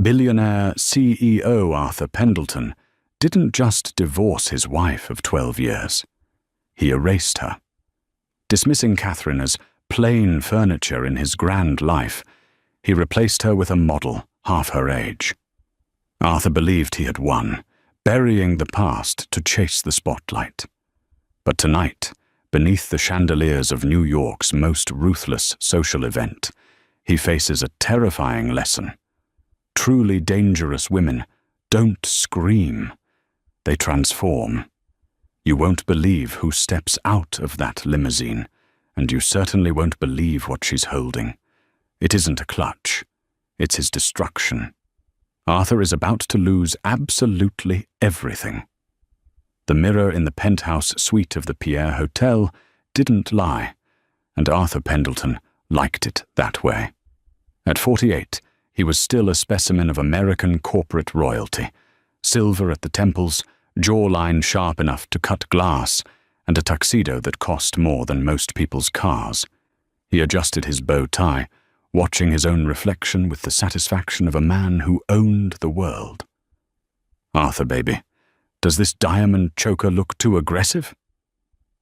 Billionaire CEO Arthur Pendleton didn't just divorce his wife of 12 years. He erased her. Dismissing Catherine as plain furniture in his grand life, he replaced her with a model half her age. Arthur believed he had won, burying the past to chase the spotlight. But tonight, beneath the chandeliers of New York's most ruthless social event, he faces a terrifying lesson. Truly dangerous women don't scream. They transform. You won't believe who steps out of that limousine, and you certainly won't believe what she's holding. It isn't a clutch. It's his destruction. Arthur is about to lose absolutely everything. The mirror in the penthouse suite of the Pierre Hotel didn't lie, and Arthur Pendleton liked it that way. At 48, he was still a specimen of American corporate royalty, silver at the temples, jawline sharp enough to cut glass, and a tuxedo that cost more than most people's cars. He adjusted his bow tie, watching his own reflection with the satisfaction of a man who owned the world. "Arthur, baby, does this diamond choker look too aggressive?"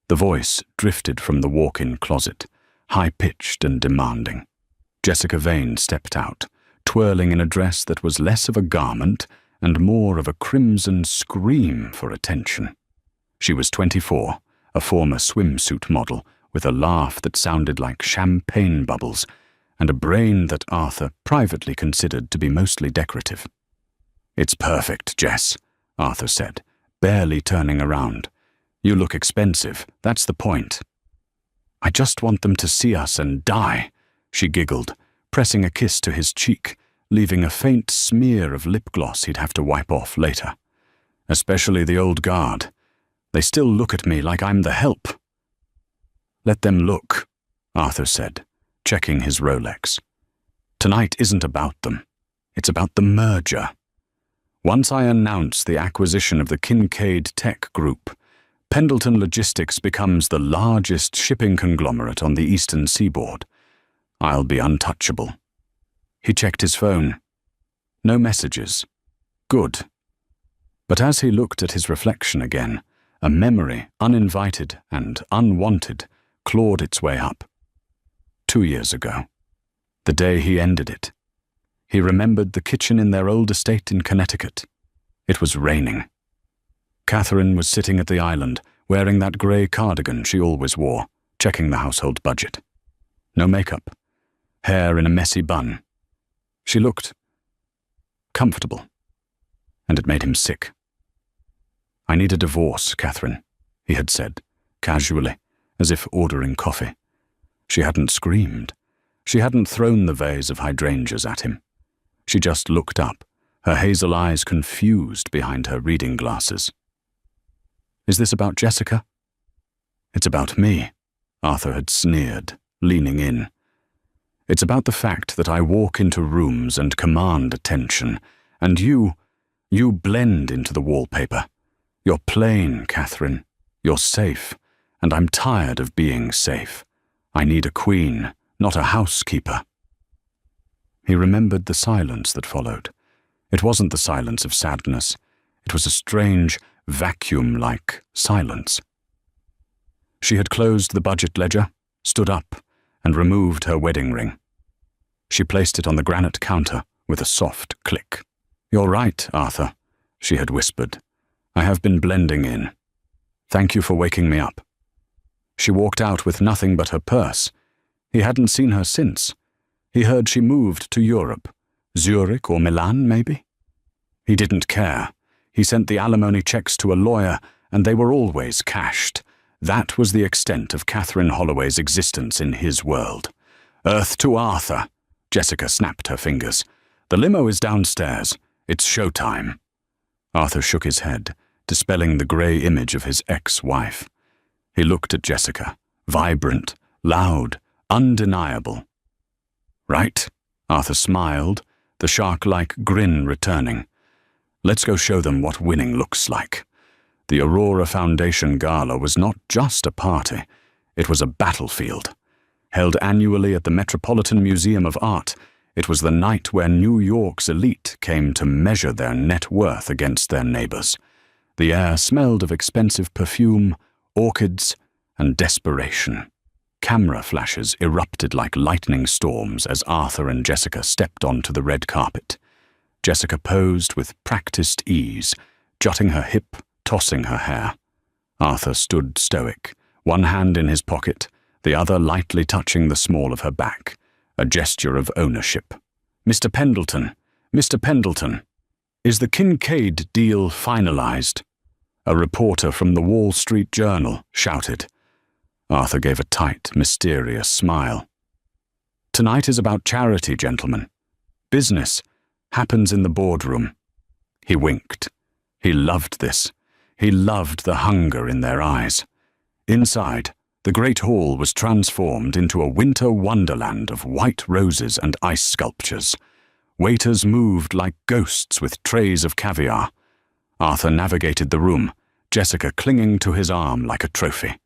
The voice drifted from the walk-in closet, high-pitched and demanding. Jessica Vane stepped out, twirling in a dress that was less of a garment and more of a crimson scream for attention. She was 24, a former swimsuit model, with a laugh that sounded like champagne bubbles, and a brain that Arthur privately considered to be mostly decorative. "It's perfect, Jess," Arthur said, barely turning around. "You look expensive, that's the point." "I just want them to see us and die," she giggled, pressing a kiss to his cheek, leaving a faint smear of lip gloss he'd have to wipe off later. "Especially the old guard. They still look at me like I'm the help." "Let them look," Arthur said, checking his Rolex. "Tonight isn't about them. It's about the merger. Once I announce the acquisition of the Kincaid Tech Group, Pendleton Logistics becomes the largest shipping conglomerate on the eastern seaboard. I'll be untouchable." He checked his phone. No messages. Good. But as he looked at his reflection again, a memory, uninvited and unwanted, clawed its way up. 2 years ago. The day he ended it. He remembered the kitchen in their old estate in Connecticut. It was raining. Catherine was sitting at the island, wearing that grey cardigan she always wore, checking the household budget. No makeup. Hair in a messy bun. She looked comfortable, and it made him sick. "I need a divorce, Catherine," he had said, casually, as if ordering coffee. She hadn't screamed. She hadn't thrown the vase of hydrangeas at him. She just looked up, her hazel eyes confused behind her reading glasses. "Is this about Jessica?" "It's about me," Arthur had sneered, leaning in. "It's about the fact that I walk into rooms and command attention, and you blend into the wallpaper. You're plain, Catherine. You're safe, and I'm tired of being safe. I need a queen, not a housekeeper." He remembered the silence that followed. It wasn't the silence of sadness. It was a strange, vacuum-like silence. She had closed the budget ledger, stood up, and removed her wedding ring. She placed it on the granite counter with a soft click. "You're right, Arthur," she had whispered. "I have been blending in. Thank you for waking me up." She walked out with nothing but her purse. He hadn't seen her since. He heard she moved to Europe. Zurich or Milan, maybe? He didn't care. He sent the alimony checks to a lawyer, and they were always cashed. That was the extent of Catherine Holloway's existence in his world. "Earth to Arthur," Jessica snapped her fingers. "The limo is downstairs. It's showtime." Arthur shook his head, dispelling the grey image of his ex-wife. He looked at Jessica, vibrant, loud, undeniable. "Right?" Arthur smiled, the shark-like grin returning. "Let's go show them what winning looks like." The Aurora Foundation Gala was not just a party, it was a battlefield. Held annually at the Metropolitan Museum of Art, It was the night where New York's elite came to measure their net worth against their neighbors. The air smelled of expensive perfume, orchids, and desperation. Camera flashes erupted like lightning storms as Arthur and Jessica stepped onto the red carpet. Jessica posed with practiced ease, jutting her hip, tossing her hair. Arthur stood stoic, one hand in his pocket, the other lightly touching the small of her back, a gesture of ownership. "Mr. Pendleton, Mr. Pendleton, is the Kincaid deal finalized?" A reporter from the Wall Street Journal shouted. Arthur gave a tight, mysterious smile. "Tonight is about charity, gentlemen. Business happens in the boardroom." He winked. He loved this. He loved the hunger in their eyes. Inside, the great hall was transformed into a winter wonderland of white roses and ice sculptures. Waiters moved like ghosts with trays of caviar. Arthur navigated the room, Jessica clinging to his arm like a trophy.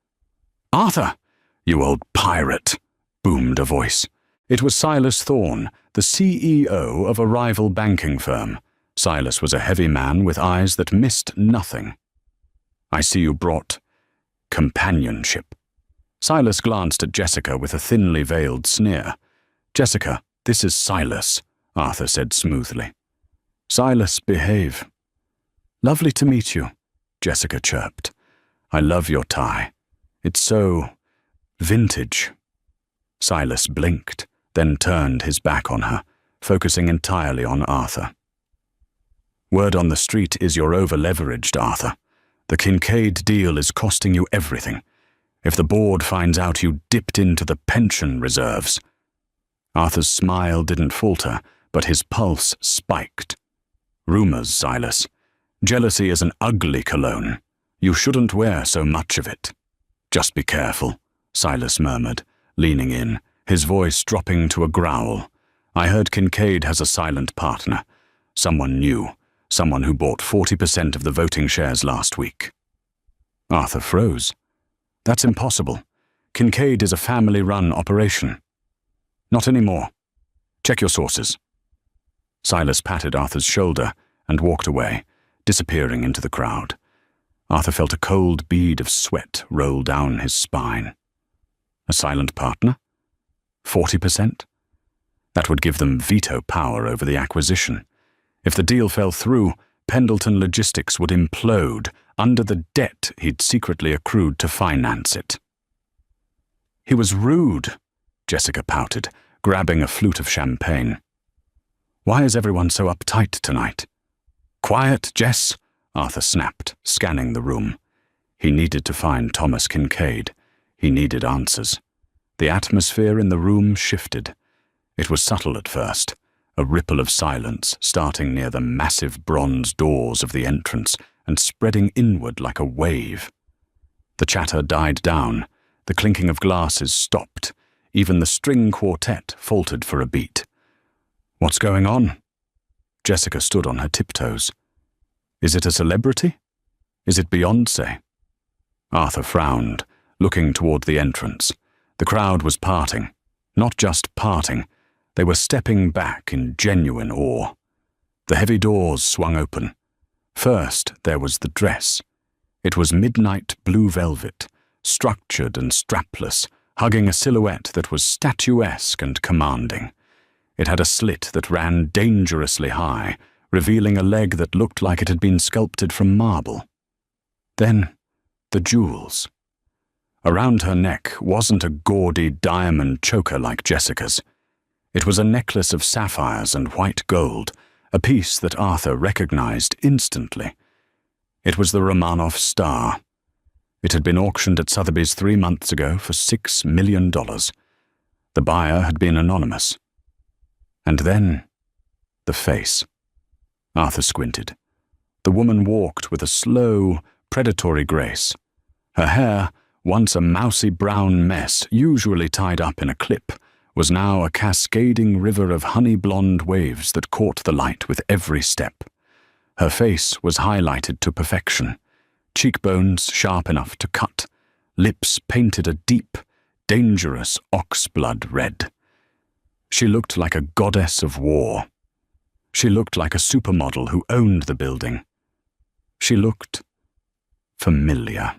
"Arthur, you old pirate," boomed a voice. It was Silas Thorne, the CEO of a rival banking firm. Silas was a heavy man with eyes that missed nothing. "I see you brought companionship." Silas glanced at Jessica with a thinly veiled sneer. "Jessica, this is Silas," Arthur said smoothly. "Silas, behave." "Lovely to meet you," Jessica chirped. "I love your tie. It's so vintage." Silas blinked, then turned his back on her, focusing entirely on Arthur. "Word on the street is you're over-leveraged, Arthur. The Kincaid deal is costing you everything. If the board finds out you dipped into the pension reserves." Arthur's smile didn't falter, but his pulse spiked. "Rumors, Silas. Jealousy is an ugly cologne. You shouldn't wear so much of it." "Just be careful," Silas murmured, leaning in, his voice dropping to a growl. "I heard Kincaid has a silent partner. Someone new. Someone who bought 40% of the voting shares last week." Arthur froze. "That's impossible. Kincaid is a family-run operation." "Not anymore. Check your sources." Silas patted Arthur's shoulder and walked away, disappearing into the crowd. Arthur felt a cold bead of sweat roll down his spine. A silent partner? 40%? That would give them veto power over the acquisition. If the deal fell through, Pendleton Logistics would implode under the debt he'd secretly accrued to finance it. "He was rude," Jessica pouted, grabbing a flute of champagne. "Why is everyone so uptight tonight?" "Quiet, Jess," Arthur snapped, scanning the room. He needed to find Thomas Kincaid. He needed answers. The atmosphere in the room shifted. It was subtle at first, a ripple of silence starting near the massive bronze doors of the entrance and spreading inward like a wave. The chatter died down, the clinking of glasses stopped, even the string quartet faltered for a beat. "What's going on?" Jessica stood on her tiptoes. "Is it a celebrity? Is it Beyoncé?" Arthur frowned, looking toward the entrance. The crowd was parting. Not just parting, they were stepping back in genuine awe. The heavy doors swung open. First, there was the dress. It was midnight blue velvet, structured and strapless, hugging a silhouette that was statuesque and commanding. It had a slit that ran dangerously high, revealing a leg that looked like it had been sculpted from marble. Then, the jewels. Around her neck wasn't a gaudy diamond choker like Jessica's. It was a necklace of sapphires and white gold, a piece that Arthur recognized instantly. It was the Romanov star. It had been auctioned at Sotheby's 3 months ago for $6 million. The buyer had been anonymous. And then, the face. Arthur squinted. The woman walked with a slow, predatory grace. Her hair, once a mousy brown mess, usually tied up in a clip, was now a cascading river of honey-blonde waves that caught the light with every step. Her face was highlighted to perfection, cheekbones sharp enough to cut, lips painted a deep, dangerous oxblood red. She looked like a goddess of war. She looked like a supermodel who owned the building. She looked familiar.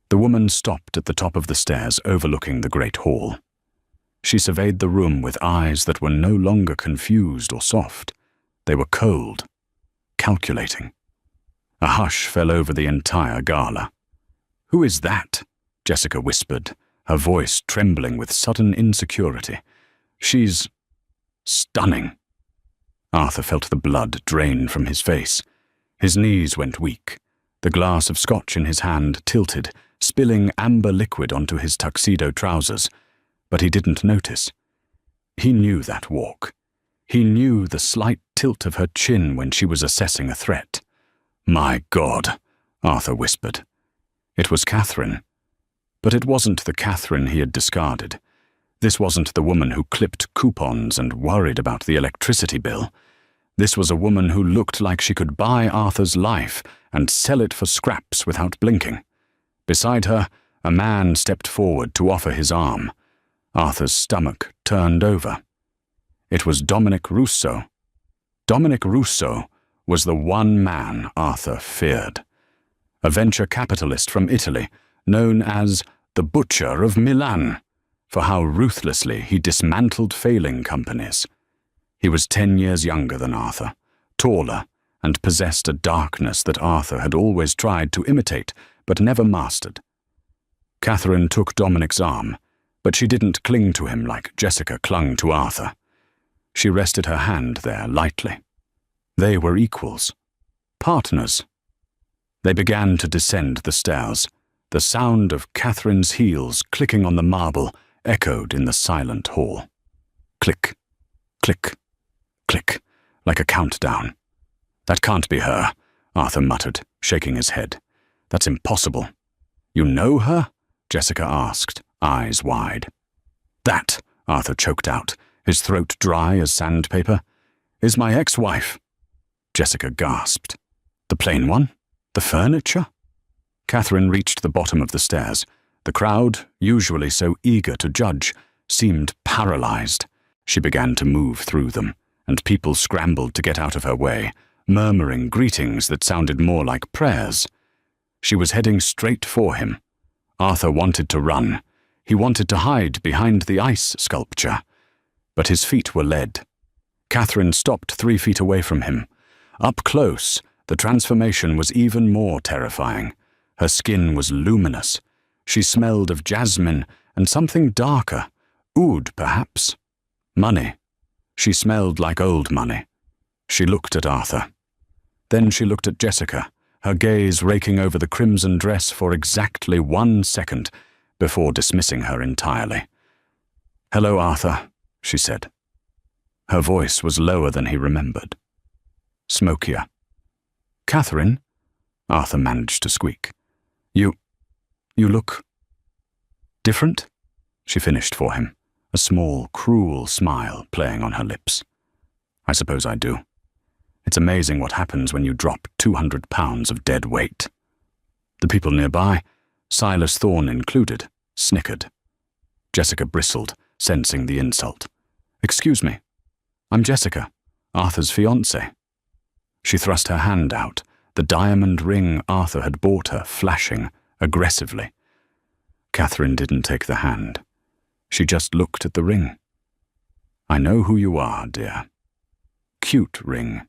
The woman stopped at the top of the stairs overlooking the great hall. She surveyed the room with eyes that were no longer confused or soft. They were cold, calculating. A hush fell over the entire gala. "Who is that?" Jessica whispered, her voice trembling with sudden insecurity. "She's stunning." Arthur felt the blood drain from his face. His knees went weak. The glass of scotch in his hand tilted, spilling amber liquid onto his tuxedo trousers, but he didn't notice. He knew that walk. He knew the slight tilt of her chin when she was assessing a threat. "My God," Arthur whispered. It was Catherine. But it wasn't the Catherine he had discarded. This wasn't the woman who clipped coupons and worried about the electricity bill. This was a woman who looked like she could buy Arthur's life and sell it for scraps without blinking. Beside her, a man stepped forward to offer his arm. Arthur's stomach turned over. It was Dominic Russo. Dominic Russo was the one man Arthur feared. A venture capitalist from Italy, known as the Butcher of Milan, for how ruthlessly he dismantled failing companies. He was 10 years younger than Arthur, taller, and possessed a darkness that Arthur had always tried to imitate, but never mastered. Catherine took Dominic's arm, but she didn't cling to him like Jessica clung to Arthur. She rested her hand there lightly. They were equals, partners. They began to descend the stairs. The sound of Catherine's heels clicking on the marble echoed in the silent hall. Click, click, click, like a countdown. "That can't be her," Arthur muttered, shaking his head. "That's impossible." "You know her?" Jessica asked, eyes wide. "That," Arthur choked out, his throat dry as sandpaper, "is my ex-wife." Jessica gasped. "The plain one? The furniture?" Catherine reached the bottom of the stairs. The crowd, usually so eager to judge, seemed paralyzed. She began to move through them, and people scrambled to get out of her way, murmuring greetings that sounded more like prayers. She was heading straight for him. Arthur wanted to run. He wanted to hide behind the ice sculpture. But his feet were lead. Catherine stopped 3 feet away from him. Up close, the transformation was even more terrifying. Her skin was luminous. She smelled of jasmine and something darker, oud perhaps. Money. She smelled like old money. She looked at Arthur. Then she looked at Jessica, her gaze raking over the crimson dress for exactly 1 second before dismissing her entirely. "Hello, Arthur," she said. Her voice was lower than he remembered. Smokier. "Catherine?" Arthur managed to squeak. You look different?" She finished for him, a small, cruel smile playing on her lips. "I suppose I do. It's amazing what happens when you drop 200 pounds of dead weight." The people nearby, Silas Thorne included, snickered. Jessica bristled, sensing the insult. "Excuse me. I'm Jessica, Arthur's fiancée." She thrust her hand out, the diamond ring Arthur had bought her flashing aggressively. Catherine didn't take the hand. She just looked at the ring. "I know who you are, dear." Cute ring.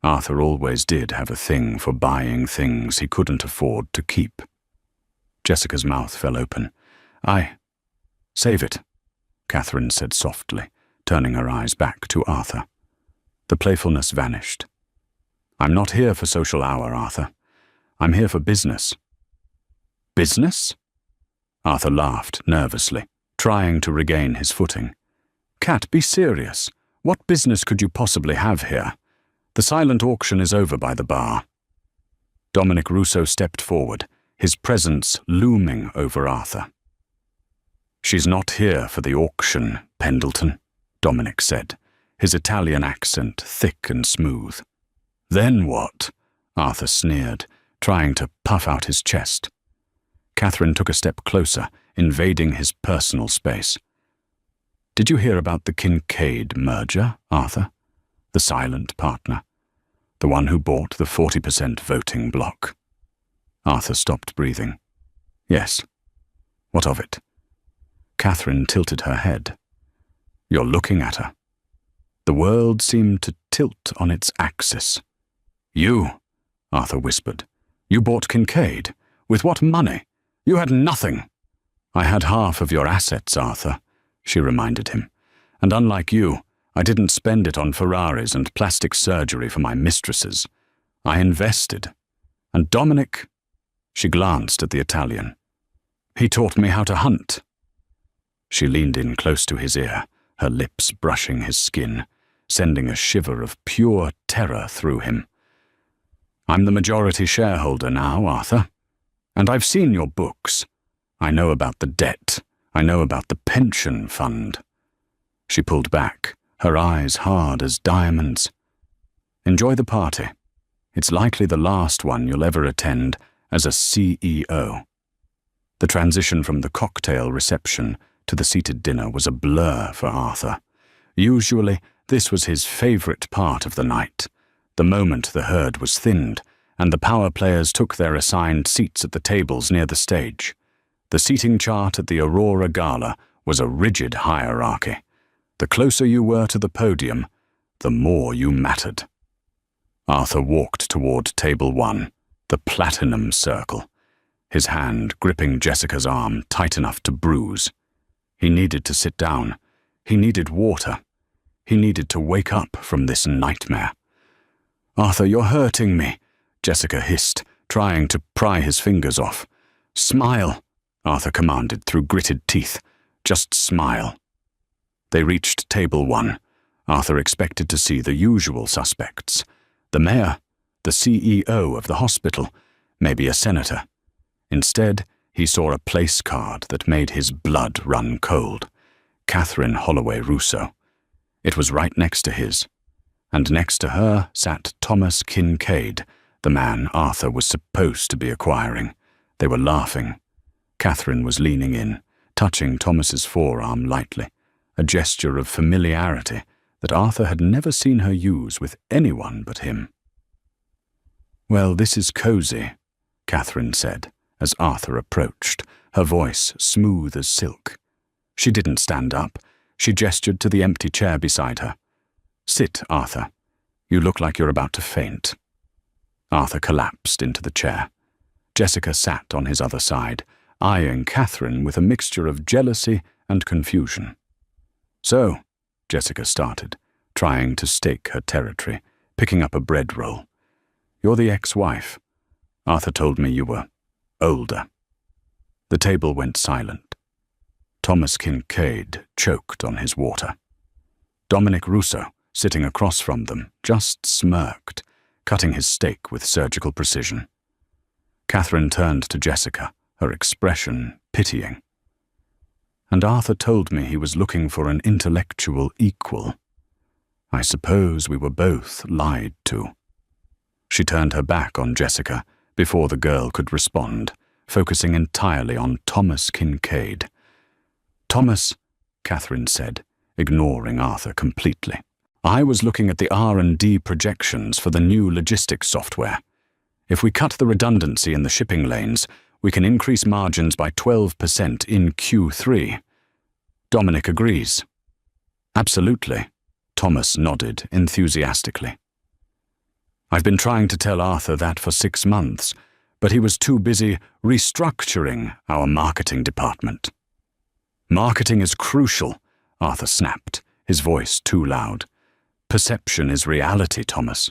Arthur always did have a thing for buying things he couldn't afford to keep. Jessica's mouth fell open. Save it," Catherine said softly, turning her eyes back to Arthur. The playfulness vanished. "I'm not here for social hour, Arthur. I'm here for business." "Business?" Arthur laughed nervously, trying to regain his footing. "Cat, be serious. What business could you possibly have here? The silent auction is over by the bar." Dominic Russo stepped forward, his presence looming over Arthur. "She's not here for the auction, Pendleton," Dominic said, his Italian accent thick and smooth. "Then what?" Arthur sneered, trying to puff out his chest. Catherine took a step closer, invading his personal space. Did you hear about the Kincaid merger, Arthur? The silent partner. The one who bought the 40% voting bloc. Arthur stopped breathing. Yes. What of it? Catherine tilted her head. You're looking at her. The world seemed to tilt on its axis. You, Arthur whispered. You bought Kincaid. With what money? You had nothing. I had half of your assets, Arthur, she reminded him. And unlike you, I didn't spend it on Ferraris and plastic surgery for my mistresses. I invested. And Dominic, she glanced at the Italian. He taught me how to hunt. She leaned in close to his ear, her lips brushing his skin, sending a shiver of pure terror through him. I'm the majority shareholder now, Arthur. And I've seen your books. I know about the debt. I know about the pension fund. She pulled back, her eyes hard as diamonds. Enjoy the party. It's likely the last one you'll ever attend as a CEO. The transition from the cocktail reception to the seated dinner was a blur for Arthur. Usually, this was his favorite part of the night, the moment the herd was thinned, and the power players took their assigned seats at the tables near the stage. The seating chart at the Aurora Gala was a rigid hierarchy. The closer you were to the podium, the more you mattered. Arthur walked toward table 1, the platinum circle, his hand gripping Jessica's arm tight enough to bruise. He needed to sit down. He needed water. He needed to wake up from this nightmare. Arthur, you're hurting me, Jessica hissed, trying to pry his fingers off. Smile, Arthur commanded through gritted teeth. Just smile. They reached table 1. Arthur expected to see the usual suspects. The mayor, the CEO of the hospital, maybe a senator. Instead, he saw a place card that made his blood run cold. Catherine Holloway Rousseau. It was right next to his. And next to her sat Thomas Kincaid, the man Arthur was supposed to be acquiring. They were laughing. Catherine was leaning in, touching Thomas's forearm lightly, a gesture of familiarity that Arthur had never seen her use with anyone but him. Well, this is cozy, Catherine said, as Arthur approached, her voice smooth as silk. She didn't stand up. She gestured to the empty chair beside her. Sit, Arthur. You look like you're about to faint. Arthur collapsed into the chair. Jessica sat on his other side, eyeing Catherine with a mixture of jealousy and confusion. So, Jessica started, trying to stake her territory, picking up a bread roll. You're the ex-wife. Arthur told me you were older. The table went silent. Thomas Kincaid choked on his water. Dominic Rousseau, sitting across from them, just smirked, cutting his steak with surgical precision. Catherine turned to Jessica, her expression pitying. And Arthur told me he was looking for an intellectual equal. I suppose we were both lied to. She turned her back on Jessica before the girl could respond, focusing entirely on Thomas Kincaid. Thomas, Catherine said, ignoring Arthur completely. I was looking at the R&D projections for the new logistics software. If we cut the redundancy in the shipping lanes, we can increase margins by 12% in Q3. Dominic agrees. Absolutely, Thomas nodded enthusiastically. I've been trying to tell Arthur that for 6 months, but he was too busy restructuring our marketing department. Marketing is crucial, Arthur snapped, his voice too loud. Perception is reality, Thomas.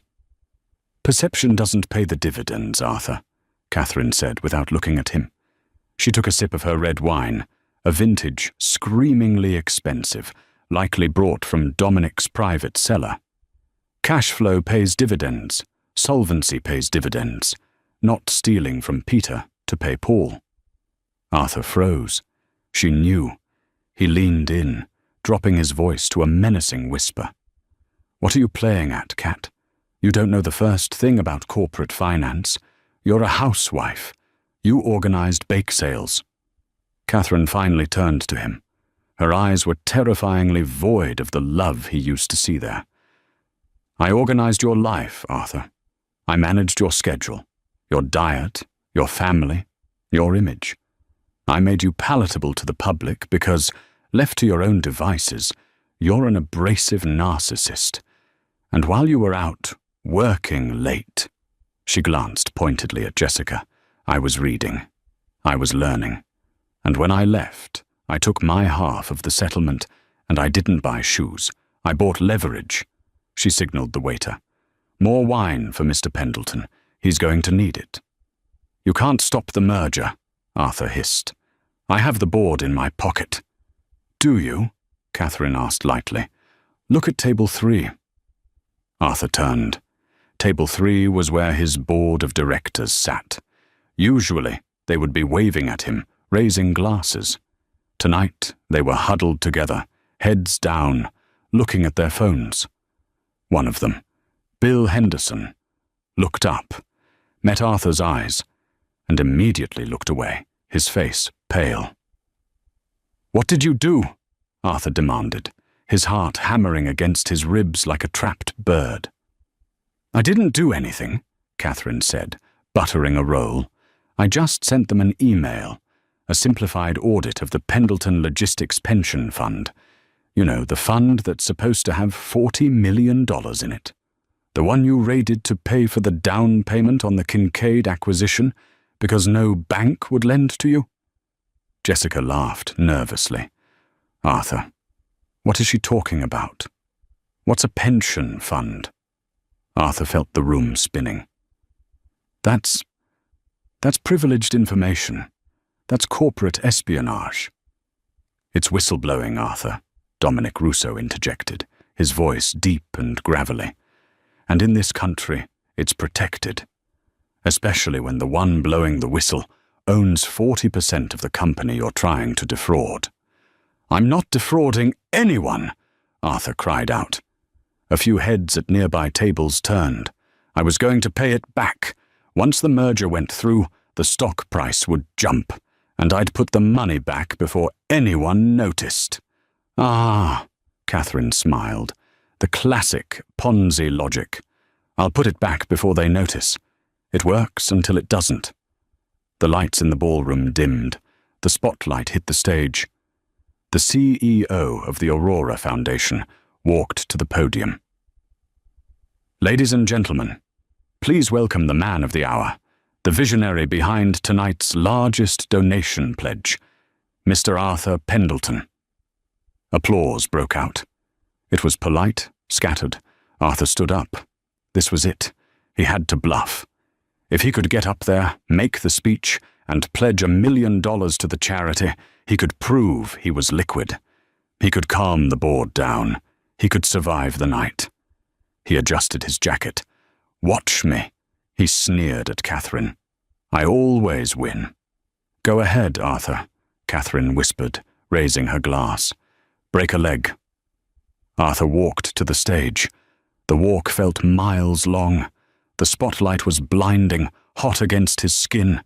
Perception doesn't pay the dividends, Arthur, Catherine said without looking at him. She took a sip of her red wine, a vintage screamingly expensive, likely brought from Dominic's private cellar. Cash flow pays dividends, solvency pays dividends, not stealing from Peter to pay Paul. Arthur froze. She knew. He leaned in, dropping his voice to a menacing whisper. What are you playing at, Cat? You don't know the first thing about corporate finance. You're a housewife. You organized bake sales. Catherine finally turned to him. Her eyes were terrifyingly void of the love he used to see there. "I organized your life, Arthur. I managed your schedule, your diet, your family, your image. I made you palatable to the public because, left to your own devices, you're an abrasive narcissist. And while you were out, working late," she glanced pointedly at Jessica, "I was reading. I was learning. And when I left, I took my half of the settlement, and I didn't buy shoes. I bought leverage." She signaled the waiter. "More wine for Mr. Pendleton. He's going to need it." "You can't stop the merger," Arthur hissed. "I have the board in my pocket." "Do you?" Catherine asked lightly. "Look at table 3. Arthur turned. Table 3 was where his board of directors sat. Usually, they would be waving at him, raising glasses. Tonight, they were huddled together, heads down, looking at their phones. One of them, Bill Henderson, looked up, met Arthur's eyes, and immediately looked away, his face pale. "What did you do?" Arthur demanded, his heart hammering against his ribs like a trapped bird. "I didn't do anything," Catherine said, buttering a roll. "I just sent them an email, a simplified audit of the Pendleton Logistics Pension Fund. You know, the fund that's supposed to have $40 million in it. The one you raided to pay for the down payment on the Kincaid acquisition because no bank would lend to you?" Jessica laughed nervously. "Arthur, what is she talking about? What's a pension fund?" Arthur felt the room spinning. That's privileged information. That's corporate espionage." "It's whistleblowing, Arthur," Dominic Russo interjected, his voice deep and gravelly. "And in this country, it's protected. Especially when the one blowing the whistle owns 40% of the company you're trying to defraud." "I'm not defrauding anyone," Arthur cried out. A few heads at nearby tables turned. "I was going to pay it back. Once the merger went through, the stock price would jump, and I'd put the money back before anyone noticed." "Ah," Catherine smiled. "The classic Ponzi logic. I'll put it back before they notice. It works until it doesn't." The lights in the ballroom dimmed. The spotlight hit the stage. The CEO of the Aurora Foundation walked to the podium. "Ladies and gentlemen, please welcome the man of the hour, the visionary behind tonight's largest donation pledge, Mr. Arthur Pendleton." Applause broke out. It was polite, scattered. Arthur stood up. This was it. He had to bluff. If he could get up there, make the speech, and pledge $1 million to the charity, he could prove he was liquid. He could calm the board down. He could survive the night. He adjusted his jacket. "Watch me," he sneered at Catherine. "I always win." "Go ahead, Arthur," Catherine whispered, raising her glass. "Break a leg." Arthur walked to the stage. The walk felt miles long. The spotlight was blinding, hot against his skin.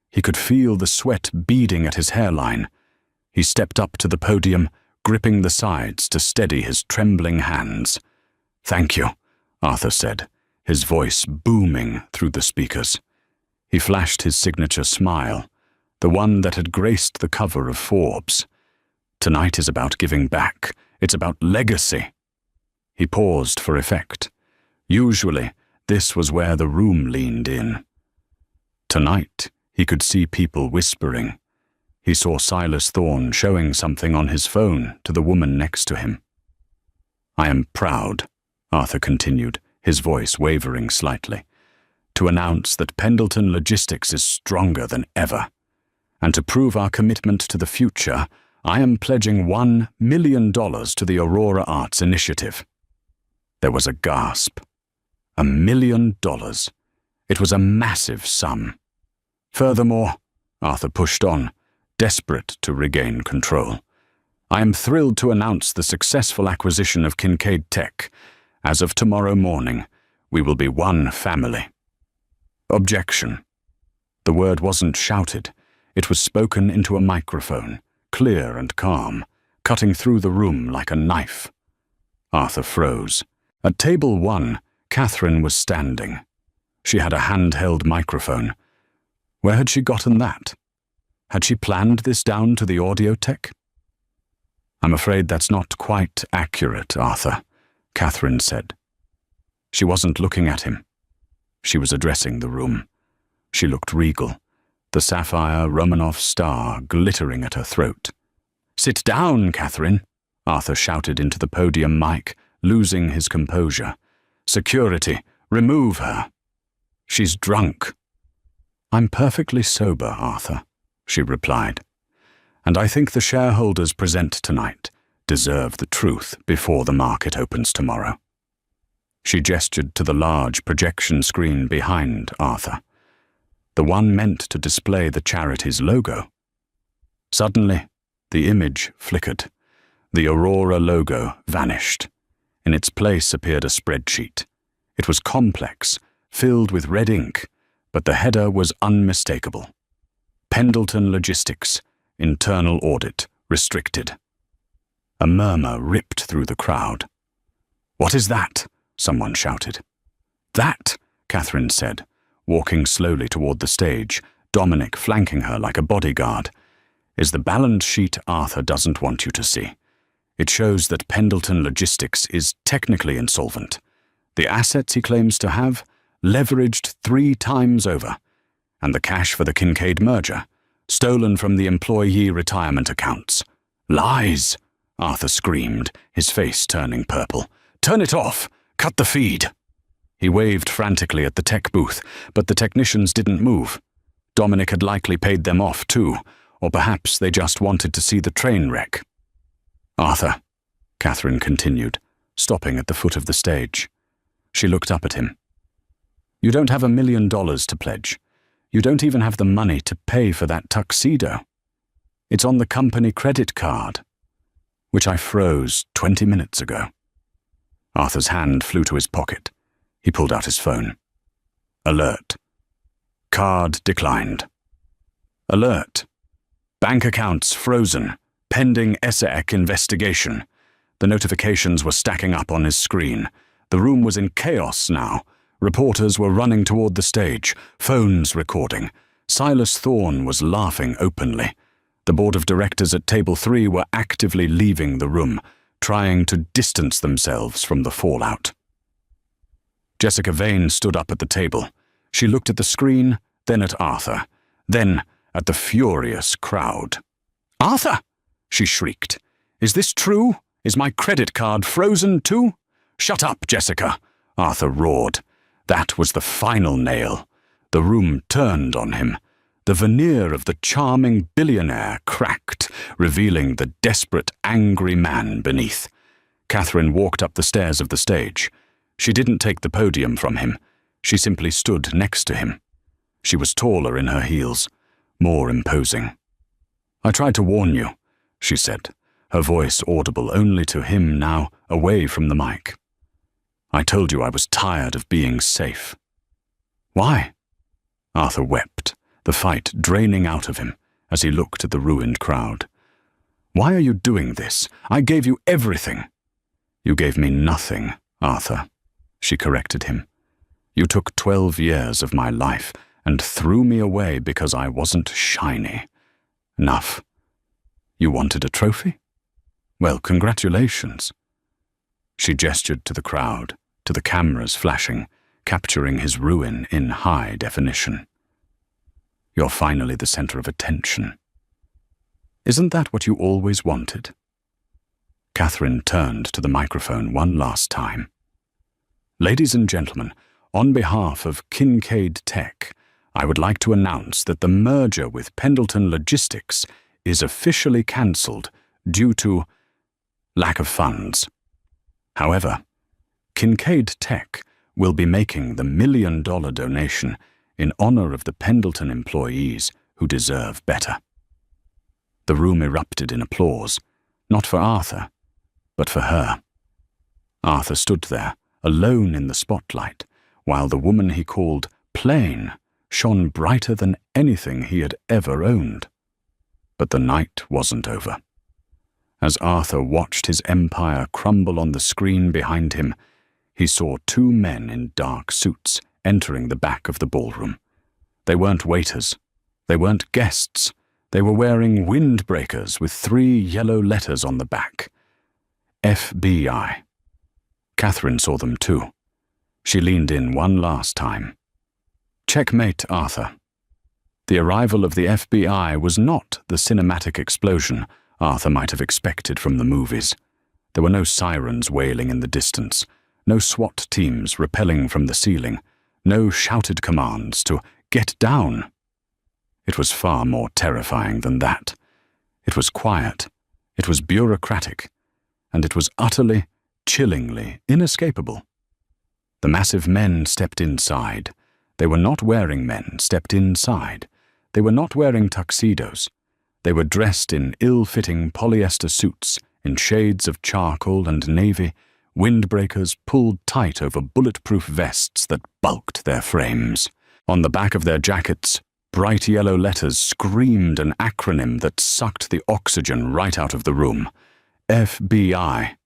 He could feel the sweat beading at his hairline. He stepped up to the podium, gripping the sides to steady his trembling hands. "Thank you," Arthur said, his voice booming through the speakers. He flashed his signature smile, the one that had graced the cover of Forbes. Tonight is about giving back. It's about legacy. He paused for effect. Usually, this was where the room leaned in. Tonight, he could see people whispering. He saw Silas Thorne showing something on his phone to the woman next to him. "I am proud," Arthur continued, his voice wavering slightly, "to announce that Pendleton Logistics is stronger than ever. And to prove our commitment to the future, I am pledging $1 million to the Aurora Arts Initiative." There was a gasp. $1 million. It was a massive sum. "Furthermore," Arthur pushed on, desperate to regain control, "I am thrilled to announce the successful acquisition of Kincaid Tech. As of tomorrow morning, we will be one family." Objection. The word wasn't shouted. It was spoken into a microphone, clear and calm, cutting through the room like a knife. Arthur froze. At table 1, Catherine was standing. She had a handheld microphone. Where had she gotten that? Had she planned this down to the audio tech? "I'm afraid that's not quite accurate, Arthur," Catherine said. She wasn't looking at him. She was addressing the room. She looked regal, the sapphire Romanov star glittering at her throat. "Sit down, Catherine," Arthur shouted into the podium mic, losing his composure. "Security, remove her. She's drunk." "I'm perfectly sober, Arthur," she replied. "And I think the shareholders present tonight deserve the truth before the market opens tomorrow." She gestured to the large projection screen behind Arthur, the one meant to display the charity's logo. Suddenly, the image flickered. The Aurora logo vanished. In its place appeared a spreadsheet. It was complex, filled with red ink, but the header was unmistakable. Pendleton Logistics, Internal Audit, Restricted. A murmur ripped through the crowd. "What is that?" someone shouted. "That," Catherine said, walking slowly toward the stage, Dominic flanking her like a bodyguard, "is the balance sheet Arthur doesn't want you to see. It shows that Pendleton Logistics is technically insolvent. The assets he claims to have, leveraged 3 times over, and the cash for the Kincaid merger, stolen from the employee retirement accounts." "Lies!" Arthur screamed, his face turning purple. "Turn it off! Cut the feed!" He waved frantically at the tech booth, but the technicians didn't move. Dominic had likely paid them off too, or perhaps they just wanted to see the train wreck. "Arthur," Catherine continued, stopping at the foot of the stage. She looked up at him. "You don't have $1 million to pledge. You don't even have the money to pay for that tuxedo. It's on the company credit card, which I froze 20 minutes ago." Arthur's hand flew to his pocket. He pulled out his phone. Alert. Card declined. Alert. Bank accounts frozen, pending SEC investigation. The notifications were stacking up on his screen. The room was in chaos now. Reporters were running toward the stage, phones recording. Silas Thorne was laughing openly. The board of directors at table 3 were actively leaving the room, trying to distance themselves from the fallout. Jessica Vane stood up at the table. She looked at the screen, then at Arthur, then at the furious crowd. "Arthur!" she shrieked. "Is this true? Is my credit card frozen too?" "Shut up, Jessica!" Arthur roared. That was the final nail. The room turned on him. The veneer of the charming billionaire cracked, revealing the desperate, angry man beneath. Catherine walked up the stairs of the stage. She didn't take the podium from him. She simply stood next to him. She was taller in her heels, more imposing. "I tried to warn you," she said, her voice audible only to him now, away from the mic. "I told you I was tired of being safe." "Why?" Arthur wept, the fight draining out of him as he looked at the ruined crowd. "Why are you doing this? I gave you everything." "You gave me nothing, Arthur," she corrected him. "You took 12 years of my life and threw me away because I wasn't shiny enough. You wanted a trophy? Well, congratulations." She gestured to the crowd, to the cameras flashing, capturing his ruin in high definition. "You're finally the center of attention. Isn't that what you always wanted?" Catherine turned to the microphone one last time. "Ladies and gentlemen, on behalf of Kincaid Tech, I would like to announce that the merger with Pendleton Logistics is officially cancelled due to lack of funds. However, Kincaid Tech will be making the $1 million donation in honor of the Pendleton employees who deserve better." The room erupted in applause, not for Arthur, but for her. Arthur stood there, alone in the spotlight, while the woman he called plain shone brighter than anything he had ever owned. But the night wasn't over. As Arthur watched his empire crumble on the screen behind him, he saw two men in dark suits entering the back of the ballroom. They weren't waiters. They weren't guests. They were wearing windbreakers with 3 yellow letters on the back. FBI. Catherine saw them too. She leaned in one last time. Checkmate, Arthur. The arrival of the FBI was not the cinematic explosion Arthur might have expected from the movies. There were no sirens wailing in the distance, no SWAT teams rappelling from the ceiling, no shouted commands to get down. It was far more terrifying than that. It was quiet, it was bureaucratic, and it was utterly, chillingly inescapable. The massive men stepped inside. They were not wearing men stepped inside. They were not wearing tuxedos. They were dressed in ill-fitting polyester suits in shades of charcoal and navy, windbreakers pulled tight over bulletproof vests that bulked their frames. On the back of their jackets, bright yellow letters screamed an acronym that sucked the oxygen right out of the room. FBI.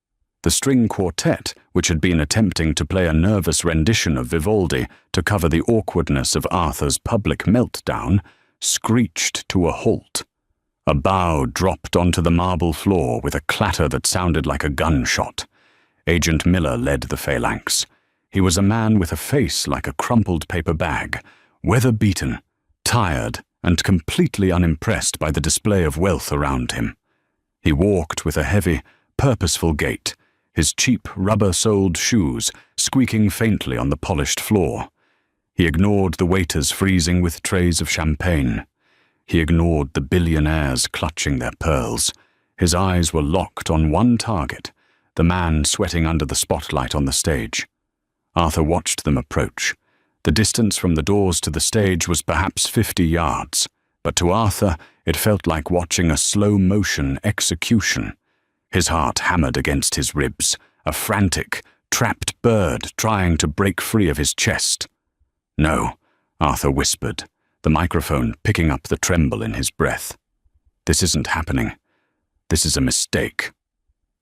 The string quartet, which had been attempting to play a nervous rendition of Vivaldi to cover the awkwardness of Arthur's public meltdown, screeched to a halt. A bough dropped onto the marble floor with a clatter that sounded like a gunshot. Agent Miller led the phalanx. He was a man with a face like a crumpled paper bag, weather-beaten, tired, and completely unimpressed by the display of wealth around him. He walked with a heavy, purposeful gait, his cheap rubber-soled shoes squeaking faintly on the polished floor. He ignored the waiters freezing with trays of champagne. He ignored the billionaires clutching their pearls. His eyes were locked on one target, the man sweating under the spotlight on the stage. Arthur watched them approach. The distance from the doors to the stage was perhaps 50 yards, but to Arthur it felt like watching a slow-motion execution. His heart hammered against his ribs, a frantic, trapped bird trying to break free of his chest. "No," Arthur whispered, the microphone picking up the tremble in his breath. "This isn't happening. This is a mistake."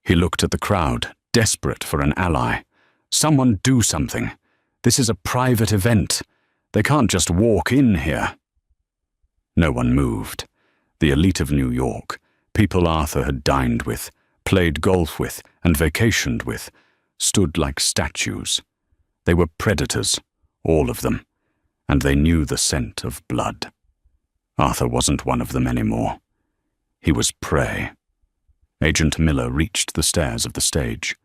He looked at the crowd, desperate for an ally. "Someone do something. This is a private event. They can't just walk in here." No one moved. The elite of New York, people Arthur had dined with, played golf with, and vacationed with, stood like statues. They were predators, all of them, and they knew the scent of blood. Arthur wasn't one of them anymore. He was prey. Agent Miller reached the stairs of the stage.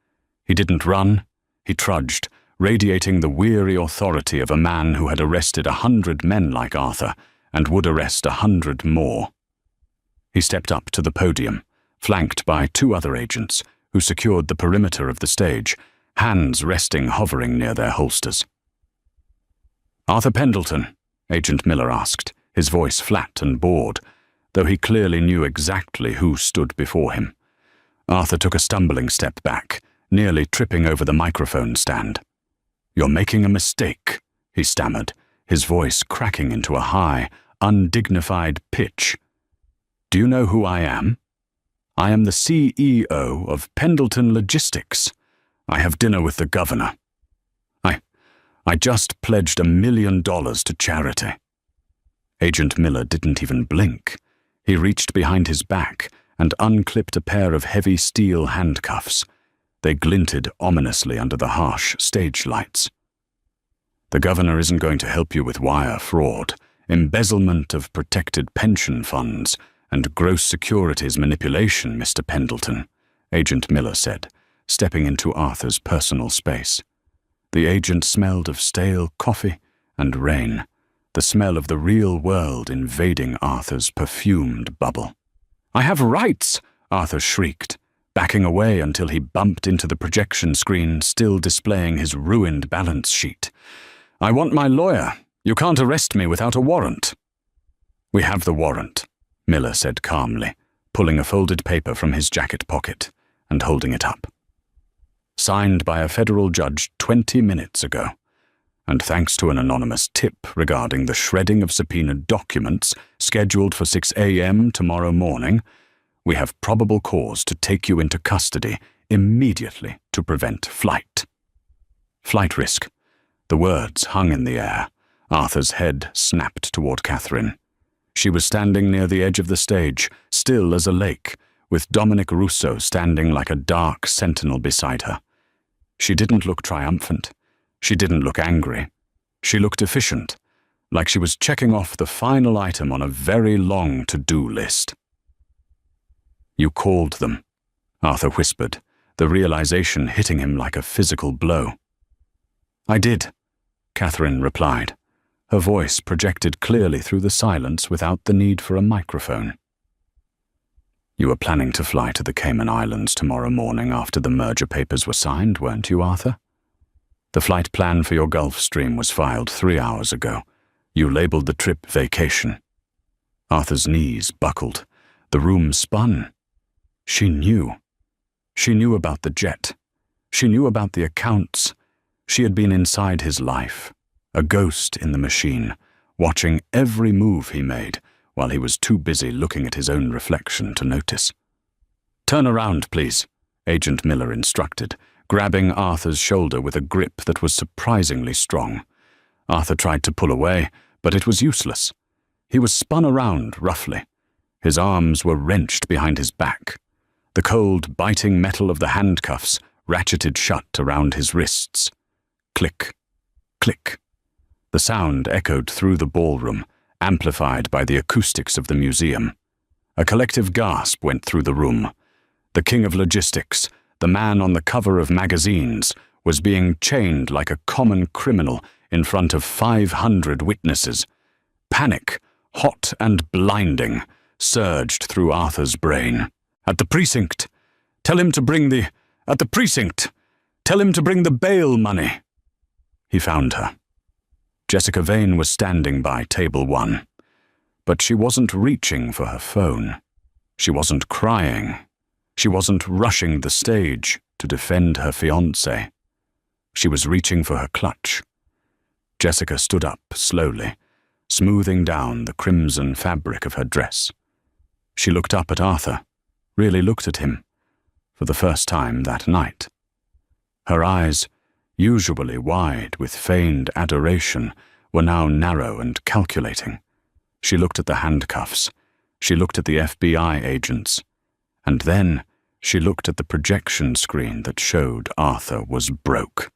He didn't run, he trudged, radiating the weary authority of a man who had arrested 100 men like Arthur and would arrest 100 more. He stepped up to the podium, flanked by 2 other agents who secured the perimeter of the stage, hands resting hovering near their holsters. "Arthur Pendleton?" Agent Miller asked, his voice flat and bored, though he clearly knew exactly who stood before him. Arthur took a stumbling step back, nearly tripping over the microphone stand. "You're making a mistake," he stammered, his voice cracking into a high, undignified pitch. "Do you know who I am? I am the CEO of Pendleton Logistics. I have dinner with the governor. I just pledged $1 million to charity." Agent Miller didn't even blink. He reached behind his back and unclipped a pair of heavy steel handcuffs. They glinted ominously under the harsh stage lights. "The governor isn't going to help you with wire fraud, embezzlement of protected pension funds, and gross securities manipulation, Mr. Pendleton," Agent Miller said, stepping into Arthur's personal space. The agent smelled of stale coffee and rain, the smell of the real world invading Arthur's perfumed bubble. "I have rights!" Arthur shrieked, backing away until he bumped into the projection screen still displaying his ruined balance sheet. "I want my lawyer. You can't arrest me without a warrant." "We have the warrant," Miller said calmly, pulling a folded paper from his jacket pocket and holding it up. "Signed by a federal judge 20 minutes ago, and thanks to an anonymous tip regarding the shredding of subpoenaed documents scheduled for 6 a.m. tomorrow morning, We have probable cause to take you into custody immediately to prevent flight." Flight risk. The words hung in the air. Arthur's head snapped toward Catherine. She was standing near the edge of the stage, still as a lake, with Dominic Rousseau standing like a dark sentinel beside her. She didn't look triumphant. She didn't look angry. She looked efficient, like she was checking off the final item on a very long to-do list. "You called them," Arthur whispered, the realization hitting him like a physical blow. "I did," Catherine replied. Her voice projected clearly through the silence without the need for a microphone. "You were planning to fly to the Cayman Islands tomorrow morning after the merger papers were signed, weren't you, Arthur? The flight plan for your Gulf Stream was filed 3 hours ago. You labeled the trip vacation." Arthur's knees buckled. The room spun. She knew. She knew about the jet. She knew about the accounts. She had been inside his life, a ghost in the machine, watching every move he made while he was too busy looking at his own reflection to notice. "Turn around, please," Agent Miller instructed, grabbing Arthur's shoulder with a grip that was surprisingly strong. Arthur tried to pull away, but it was useless. He was spun around roughly. His arms were wrenched behind his back. The cold, biting metal of the handcuffs ratcheted shut around his wrists. Click, click. The sound echoed through the ballroom, amplified by the acoustics of the museum. A collective gasp went through the room. The king of logistics, the man on the cover of magazines, was being chained like a common criminal in front of 500 witnesses. Panic, hot and blinding, surged through Arthur's brain. "At the precinct! Tell him to bring the... At the precinct! Tell him to bring the bail money!" He found her. Jessica Vane was standing by table 1. But she wasn't reaching for her phone. She wasn't crying. She wasn't rushing the stage to defend her fiancé. She was reaching for her clutch. Jessica stood up slowly, smoothing down the crimson fabric of her dress. She looked up at Arthur, really looked at him, for the first time that night. Her eyes, usually wide with feigned adoration, were now narrow and calculating. She looked at the handcuffs. She looked at the FBI agents. And then she looked at the projection screen that showed Arthur was broke.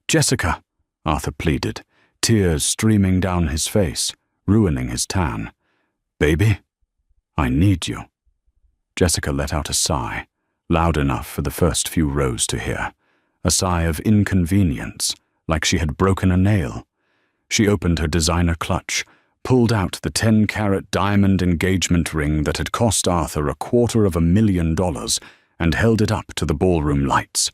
"Jessica," Arthur pleaded, tears streaming down his face, ruining his tan. "Baby, I need you." Jessica let out a sigh, loud enough for the first few rows to hear. A sigh of inconvenience, like she had broken a nail. She opened her designer clutch, pulled out the 10-carat diamond engagement ring that had cost Arthur $250,000, and held it up to the ballroom lights.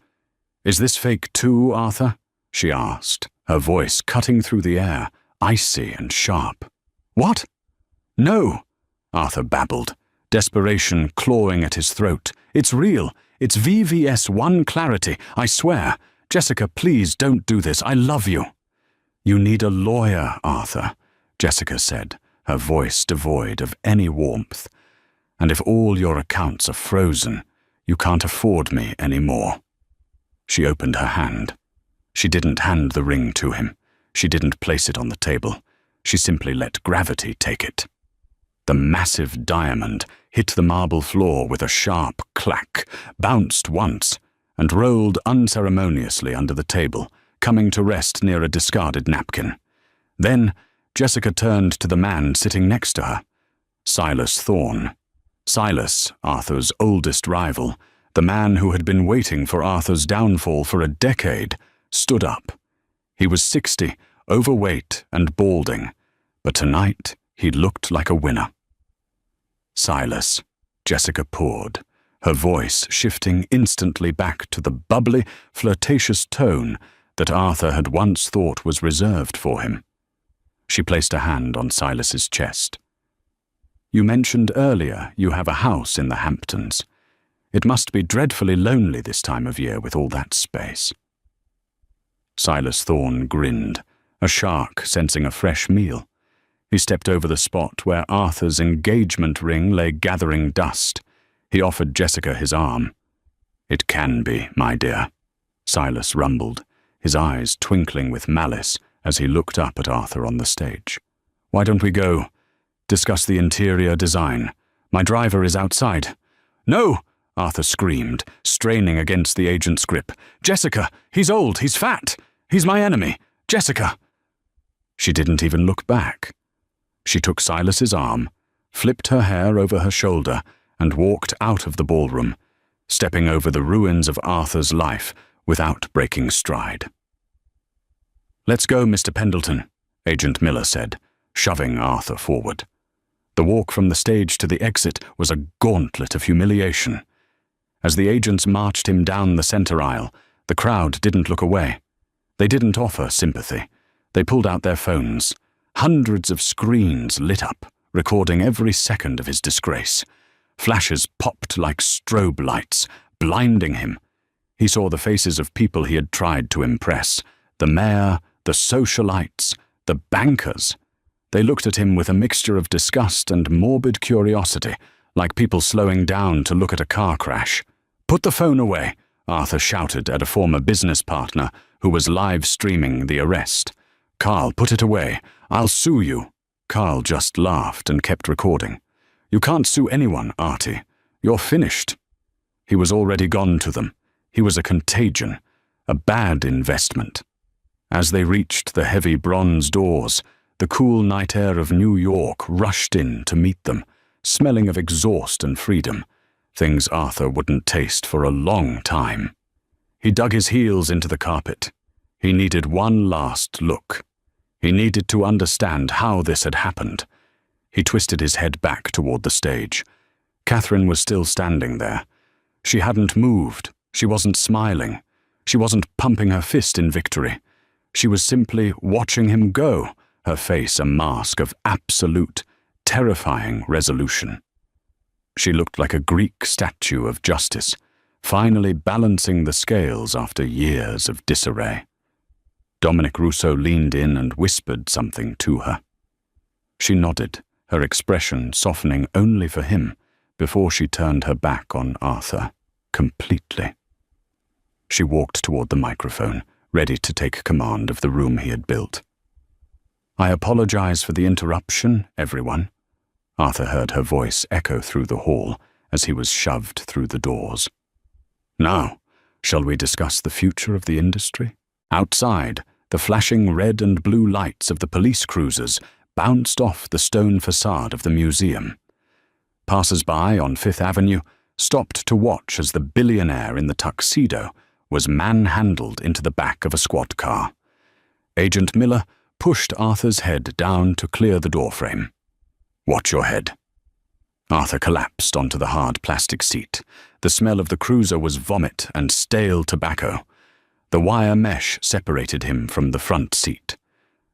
"Is this fake too, Arthur?" she asked, her voice cutting through the air, icy and sharp. "What?" "No," Arthur babbled, desperation clawing at his throat. "It's real. It's VVS1 clarity, I swear. Jessica, please don't do this. I love you." "You need a lawyer, Arthur," Jessica said, her voice devoid of any warmth. "And if all your accounts are frozen, you can't afford me anymore." She opened her hand. She didn't hand the ring to him. She didn't place it on the table. She simply let gravity take it. The massive diamond hit the marble floor with a sharp clack, bounced once, and rolled unceremoniously under the table, coming to rest near a discarded napkin. Then Jessica turned to the man sitting next to her, Silas Thorne. Silas, Arthur's oldest rival, the man who had been waiting for Arthur's downfall for a decade, stood up. He was 60, overweight and balding, but tonight he looked like a winner. "Silas," Jessica poured, her voice shifting instantly back to the bubbly, flirtatious tone that Arthur had once thought was reserved for him. She placed a hand on Silas's chest. "You mentioned earlier you have a house in the Hamptons. It must be dreadfully lonely this time of year with all that space." Silas Thorne grinned, a shark sensing a fresh meal. He stepped over the spot where Arthur's engagement ring lay gathering dust. He offered Jessica his arm. "It can be, my dear," Silas rumbled, his eyes twinkling with malice as he looked up at Arthur on the stage. "Why don't we go? Discuss the interior design. My driver is outside." "No!" Arthur screamed, straining against the agent's grip. "Jessica! He's old! He's fat! He's my enemy! Jessica!" She didn't even look back. She took Silas's arm, flipped her hair over her shoulder, and walked out of the ballroom, stepping over the ruins of Arthur's life without breaking stride. "Let's go, Mr. Pendleton," Agent Miller said, shoving Arthur forward. The walk from the stage to the exit was a gauntlet of humiliation. As the agents marched him down the center aisle, the crowd didn't look away. They didn't offer sympathy. They pulled out their phones. Hundreds of screens lit up, recording every second of his disgrace. Flashes popped like strobe lights, blinding him. He saw the faces of people he had tried to impress, the mayor, the socialites, the bankers. They looked at him with a mixture of disgust and morbid curiosity, like people slowing down to look at a car crash. "Put the phone away," Arthur shouted at a former business partner who was live streaming the arrest. "Carl, put it away. I'll sue you." Carl just laughed and kept recording. "You can't sue anyone, Artie. You're finished." He was already gone to them. He was a contagion, a bad investment. As they reached the heavy bronze doors, the cool night air of New York rushed in to meet them, smelling of exhaust and freedom, things Arthur wouldn't taste for a long time. He dug his heels into the carpet. He needed one last look. He needed to understand how this had happened. He twisted his head back toward the stage. Catherine was still standing there. She hadn't moved. She wasn't smiling. She wasn't pumping her fist in victory. She was simply watching him go, her face a mask of absolute, terrifying resolution. She looked like a Greek statue of justice, finally balancing the scales after years of disarray. Dominic Rousseau leaned in and whispered something to her. She nodded, her expression softening only for him, before she turned her back on Arthur, completely. She walked toward the microphone, ready to take command of the room he had built. "I apologize for the interruption, everyone." Arthur heard her voice echo through the hall as he was shoved through the doors. "Now, shall we discuss the future of the industry?" Outside, the flashing red and blue lights of the police cruisers bounced off the stone facade of the museum. Passers-by on Fifth Avenue stopped to watch as the billionaire in the tuxedo was manhandled into the back of a squad car. Agent Miller pushed Arthur's head down to clear the doorframe. "Watch your head." Arthur collapsed onto the hard plastic seat. The smell of the cruiser was vomit and stale tobacco. The wire mesh separated him from the front seat.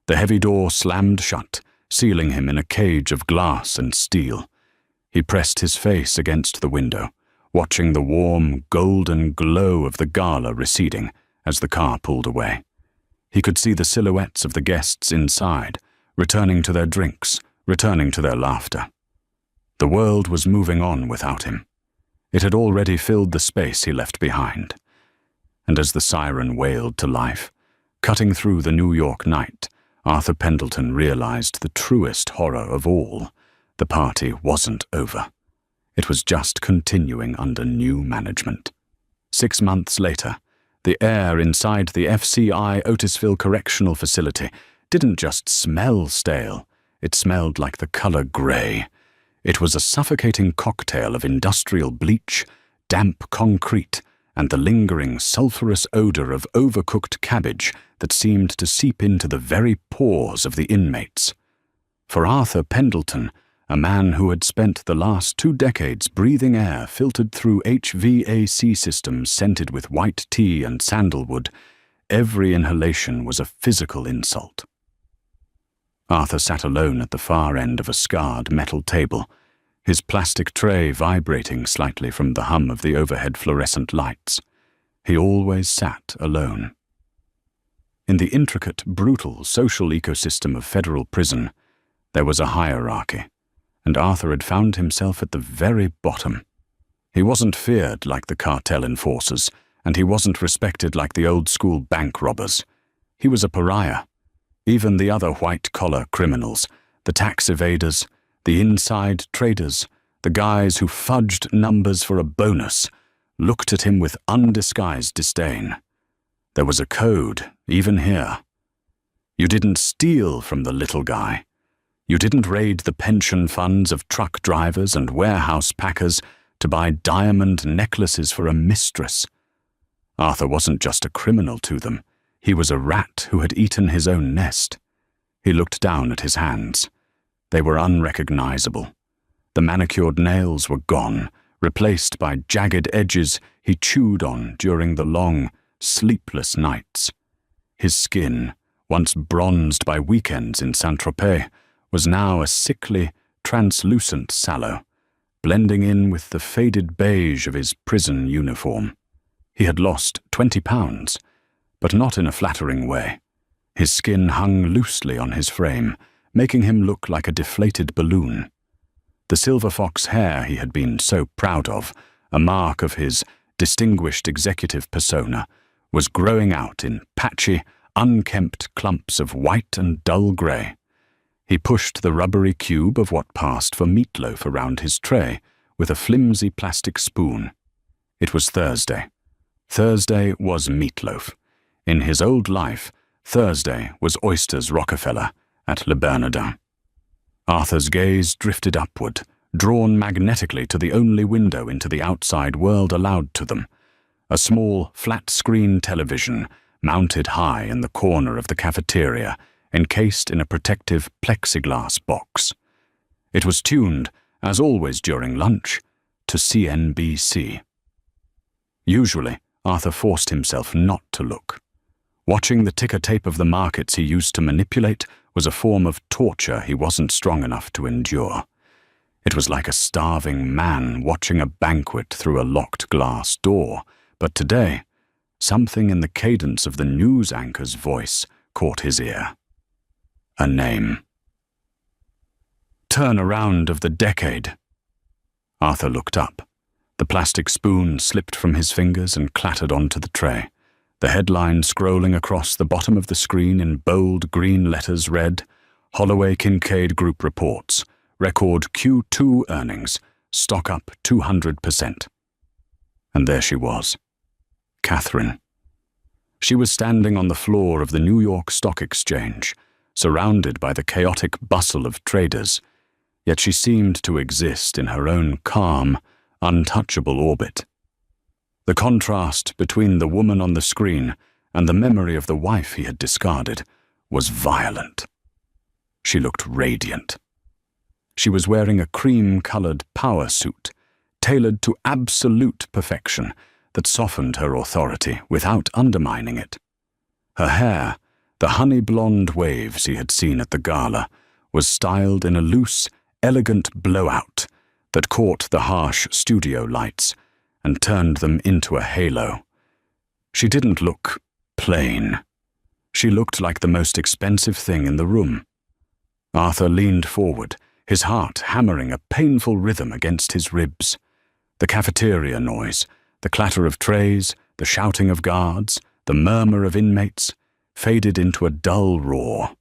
The heavy door slammed shut, sealing him in a cage of glass and steel. He pressed his face against the window, watching the warm, golden glow of the Gala receding as the car pulled away. He could see the silhouettes of the guests inside, returning to their drinks, returning to their laughter. The world was moving on without him. It had already filled the space he left behind. And as the siren wailed to life, cutting through the New York night, Arthur Pendleton realized the truest horror of all. The party wasn't over. It was just continuing under new management. 6 months later, the air inside the FCI Otisville Correctional Facility didn't just smell stale, it smelled like the color gray. It was a suffocating cocktail of industrial bleach, damp concrete, and the lingering sulphurous odor of overcooked cabbage that seemed to seep into the very pores of the inmates. For Arthur Pendleton, a man who had spent the last 2 decades breathing air filtered through HVAC systems scented with white tea and sandalwood, every inhalation was a physical insult. Arthur sat alone at the far end of a scarred metal table, his plastic tray vibrating slightly from the hum of the overhead fluorescent lights. He always sat alone. In the intricate, brutal social ecosystem of federal prison, there was a hierarchy, and Arthur had found himself at the very bottom. He wasn't feared like the cartel enforcers, and he wasn't respected like the old-school bank robbers. He was a pariah. Even the other white-collar criminals, the tax evaders, the inside traders, the guys who fudged numbers for a bonus, looked at him with undisguised disdain. There was a code, even here. You didn't steal from the little guy. You didn't raid the pension funds of truck drivers and warehouse packers to buy diamond necklaces for a mistress. Arthur wasn't just a criminal to them. He was a rat who had eaten his own nest. He looked down at his hands. They were unrecognizable. The manicured nails were gone, replaced by jagged edges he chewed on during the long, sleepless nights. His skin, once bronzed by weekends in Saint-Tropez, was now a sickly, translucent sallow, blending in with the faded beige of his prison uniform. He had lost 20 pounds, but not in a flattering way. His skin hung loosely on his frame, making him look like a deflated balloon. The silver fox hair he had been so proud of, a mark of his distinguished executive persona, was growing out in patchy, unkempt clumps of white and dull grey. He pushed the rubbery cube of what passed for meatloaf around his tray with a flimsy plastic spoon. It was Thursday. Thursday was meatloaf. In his old life, Thursday was Oysters Rockefeller at Le Bernardin. Arthur's gaze drifted upward, drawn magnetically to the only window into the outside world allowed to them, a small, flat-screen television mounted high in the corner of the cafeteria, encased in a protective plexiglass box. It was tuned, as always during lunch, to CNBC. Usually, Arthur forced himself not to look. Watching the ticker tape of the markets he used to manipulate was a form of torture he wasn't strong enough to endure. It was like a starving man watching a banquet through a locked glass door, but today, something in the cadence of the news anchor's voice caught his ear. A name. Turnaround of the decade. Arthur looked up. The plastic spoon slipped from his fingers and clattered onto the tray. The headline scrolling across the bottom of the screen in bold green letters read, Holloway Kincaid Group reports, record Q2 earnings, stock up 200%. And there she was, Catherine. She was standing on the floor of the New York Stock Exchange, surrounded by the chaotic bustle of traders, yet she seemed to exist in her own calm, untouchable orbit. The contrast between the woman on the screen and the memory of the wife he had discarded was violent. She looked radiant. She was wearing a cream-colored power suit, tailored to absolute perfection, that softened her authority without undermining it. Her hair, the honey-blonde waves he had seen at the Gala, was styled in a loose, elegant blowout that caught the harsh studio lights and turned them into a halo. She didn't look plain. She looked like the most expensive thing in the room. Arthur leaned forward, his heart hammering a painful rhythm against his ribs. The cafeteria noise, the clatter of trays, the shouting of guards, the murmur of inmates, faded into a dull roar,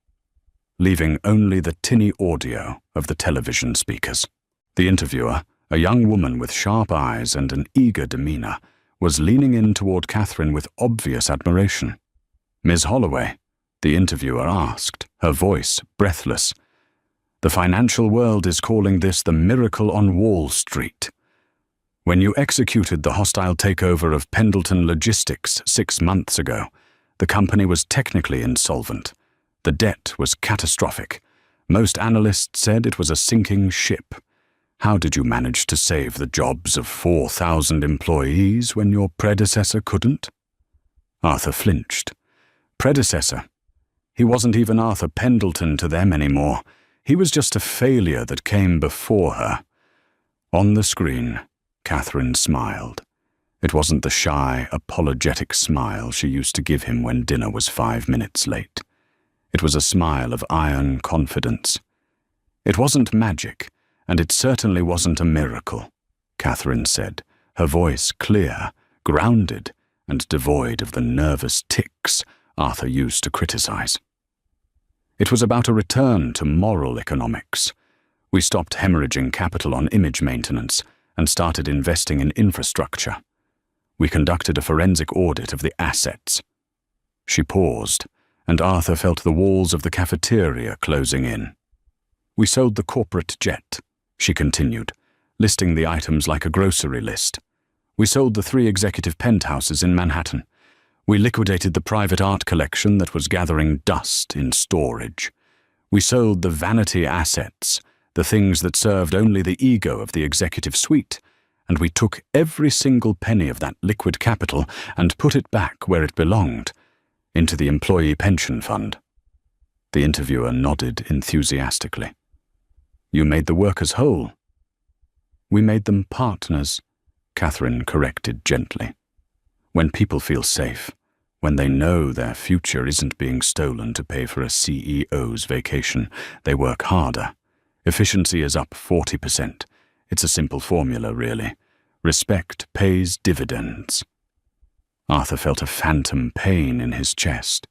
leaving only the tinny audio of the television speakers. The interviewer, a young woman with sharp eyes and an eager demeanor, was leaning in toward Catherine with obvious admiration. "Ms. Holloway?" the interviewer asked, her voice breathless. "The financial world is calling this the miracle on Wall Street. When you executed the hostile takeover of Pendleton Logistics 6 months ago, the company was technically insolvent. The debt was catastrophic. Most analysts said it was a sinking ship. How did you manage to save the jobs of 4,000 employees when your predecessor couldn't?" Arthur flinched. Predecessor? He wasn't even Arthur Pendleton to them anymore. He was just a failure that came before her. On the screen, Catherine smiled. It wasn't the shy, apologetic smile she used to give him when dinner was 5 minutes late. It was a smile of iron confidence. It wasn't magic, and it certainly wasn't a miracle, Catherine said, her voice clear, grounded, and devoid of the nervous tics Arthur used to criticize. It was about a return to moral economics. We stopped hemorrhaging capital on image maintenance and started investing in infrastructure. We conducted a forensic audit of the assets. She paused, and Arthur felt the walls of the cafeteria closing in. We sold the corporate jet, she continued, listing the items like a grocery list. We sold the 3 executive penthouses in Manhattan. We liquidated the private art collection that was gathering dust in storage. We sold the vanity assets, the things that served only the ego of the executive suite, and we took every single penny of that liquid capital and put it back where it belonged, into the employee pension fund. The interviewer nodded enthusiastically. You made the workers whole. We made them partners, Catherine corrected gently. When people feel safe, when they know their future isn't being stolen to pay for a CEO's vacation, they work harder. Efficiency is up 40%. It's a simple formula, really. Respect pays dividends. Arthur felt a phantom pain in his chest.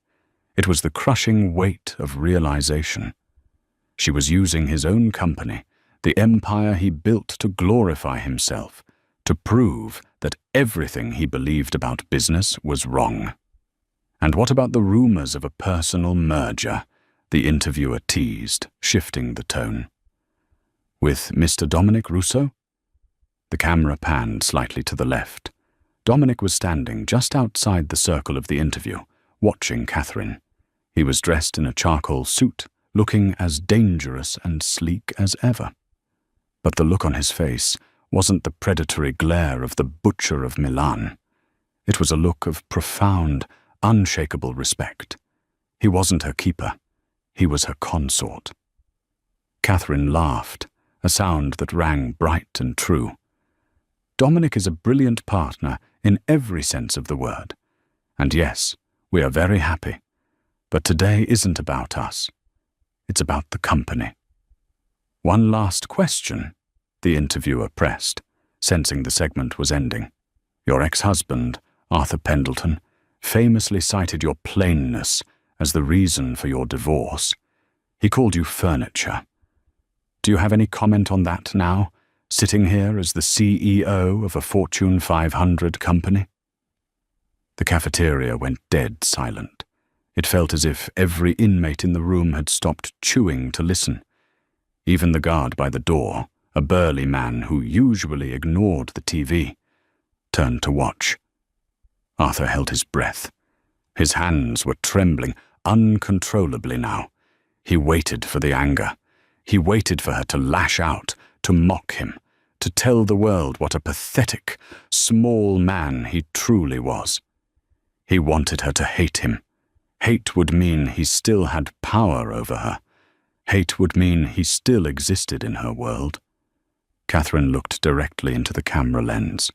It was the crushing weight of realization. She was using his own company, the empire he built to glorify himself, to prove that everything he believed about business was wrong. And what about the rumors of a personal merger? The interviewer teased, shifting the tone. With Mr. Dominic Rousseau? The camera panned slightly to the left. Dominic was standing just outside the circle of the interview, watching Catherine. He was dressed in a charcoal suit, looking as dangerous and sleek as ever. But the look on his face wasn't the predatory glare of the butcher of Milan. It was a look of profound, unshakable respect. He wasn't her keeper. He was her consort. Catherine laughed, a sound that rang bright and true. Dominic is a brilliant partner in every sense of the word. And yes, we are very happy. But today isn't about us. It's about the company. One last question, the interviewer pressed, sensing the segment was ending. Your ex-husband, Arthur Pendleton, famously cited your plainness as the reason for your divorce. He called you furniture. Do you have any comment on that now, sitting here as the CEO of a Fortune 500 company? The cafeteria went dead silent. It felt as if every inmate in the room had stopped chewing to listen. Even the guard by the door, a burly man who usually ignored the TV, turned to watch. Arthur held his breath. His hands were trembling uncontrollably now. He waited for the anger. He waited for her to lash out, to mock him, to tell the world what a pathetic, small man he truly was. He wanted her to hate him. Hate would mean he still had power over her. Hate would mean he still existed in her world. Catherine looked directly into the camera lens.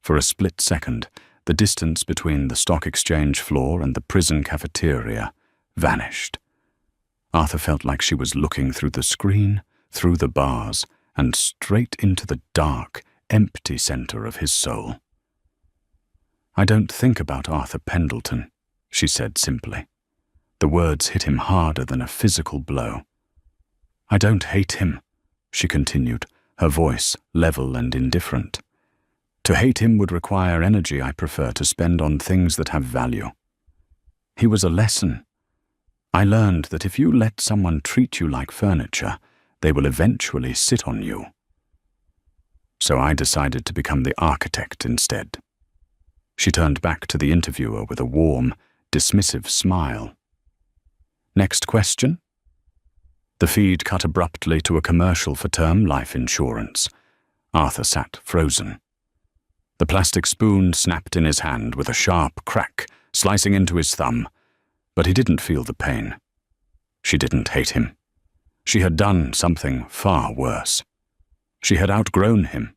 For a split second, the distance between the stock exchange floor and the prison cafeteria vanished. Arthur felt like she was looking through the screen, through the bars, and straight into the dark, empty center of his soul. I don't think about Arthur Pendleton, she said simply. The words hit him harder than a physical blow. I don't hate him, she continued, her voice level and indifferent. To hate him would require energy I prefer to spend on things that have value. He was a lesson. I learned that if you let someone treat you like furniture, they will eventually sit on you. So I decided to become the architect instead. She turned back to the interviewer with a warm, dismissive smile. Next question? The feed cut abruptly to a commercial for term life insurance. Arthur sat frozen. The plastic spoon snapped in his hand with a sharp crack, slicing into his thumb, but he didn't feel the pain. She didn't hate him. She had done something far worse. She had outgrown him.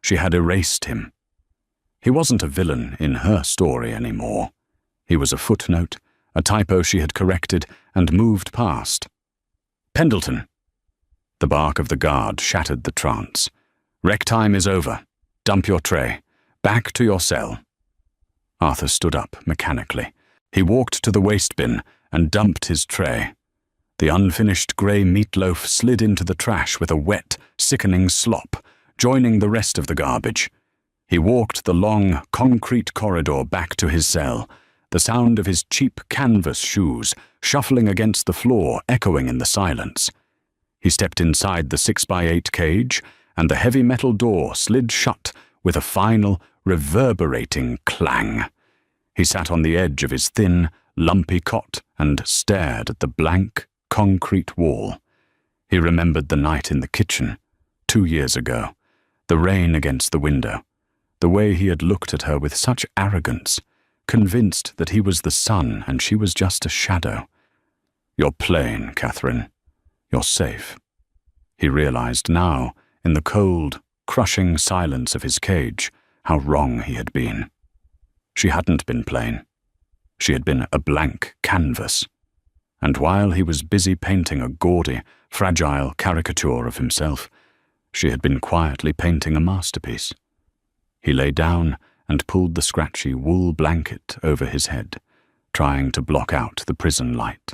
She had erased him. He wasn't a villain in her story anymore. He was a footnote, a typo she had corrected and moved past. Pendleton. The bark of the guard shattered the trance. Rec time is over. Dump your tray. Back to your cell." Arthur stood up mechanically. He walked to the waste bin and dumped his tray. The unfinished grey meatloaf slid into the trash with a wet, sickening slop, joining the rest of the garbage. He walked the long, concrete corridor back to his cell, the sound of his cheap canvas shoes shuffling against the floor echoing in the silence. He stepped inside the 6x8 cage, and the heavy metal door slid shut with a final, reverberating clang. He sat on the edge of his thin, lumpy cot and stared at the blank, concrete wall. He remembered the night in the kitchen, 2 years ago, the rain against the window, the way he had looked at her with such arrogance, convinced that he was the sun and she was just a shadow. "You're plain, Catherine. You're safe." He realized now, in the cold, crushing silence of his cage, how wrong he had been. She hadn't been plain. She had been a blank canvas. And while he was busy painting a gaudy, fragile caricature of himself, she had been quietly painting a masterpiece. He lay down and pulled the scratchy wool blanket over his head, trying to block out the prison light.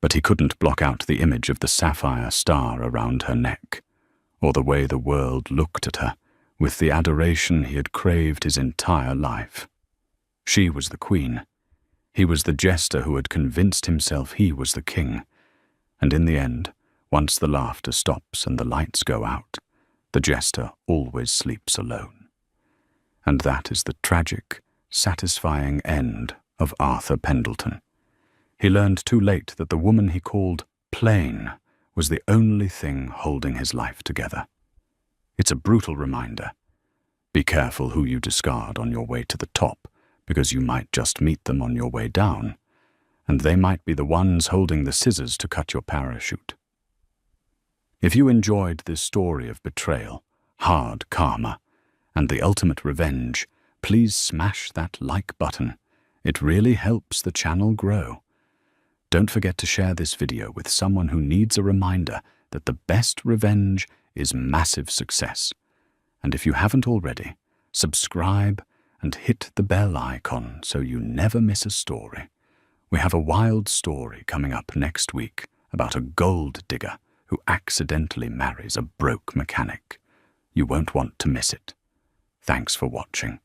But he couldn't block out the image of the sapphire star around her neck, or the way the world looked at her, with the adoration he had craved his entire life. She was the queen. He was the jester who had convinced himself he was the king. And in the end, once the laughter stops and the lights go out, the jester always sleeps alone. And that is the tragic, satisfying end of Arthur Pendleton. He learned too late that the woman he called plain was the only thing holding his life together. It's a brutal reminder. Be careful who you discard on your way to the top, because you might just meet them on your way down, and they might be the ones holding the scissors to cut your parachute. If you enjoyed this story of betrayal, hard karma, and the ultimate revenge, please smash that like button. It really helps the channel grow. Don't forget to share this video with someone who needs a reminder that the best revenge is massive success. And if you haven't already, subscribe and hit the bell icon so you never miss a story. We have a wild story coming up next week about a gold digger who accidentally marries a broke mechanic. You won't want to miss it. Thanks for watching.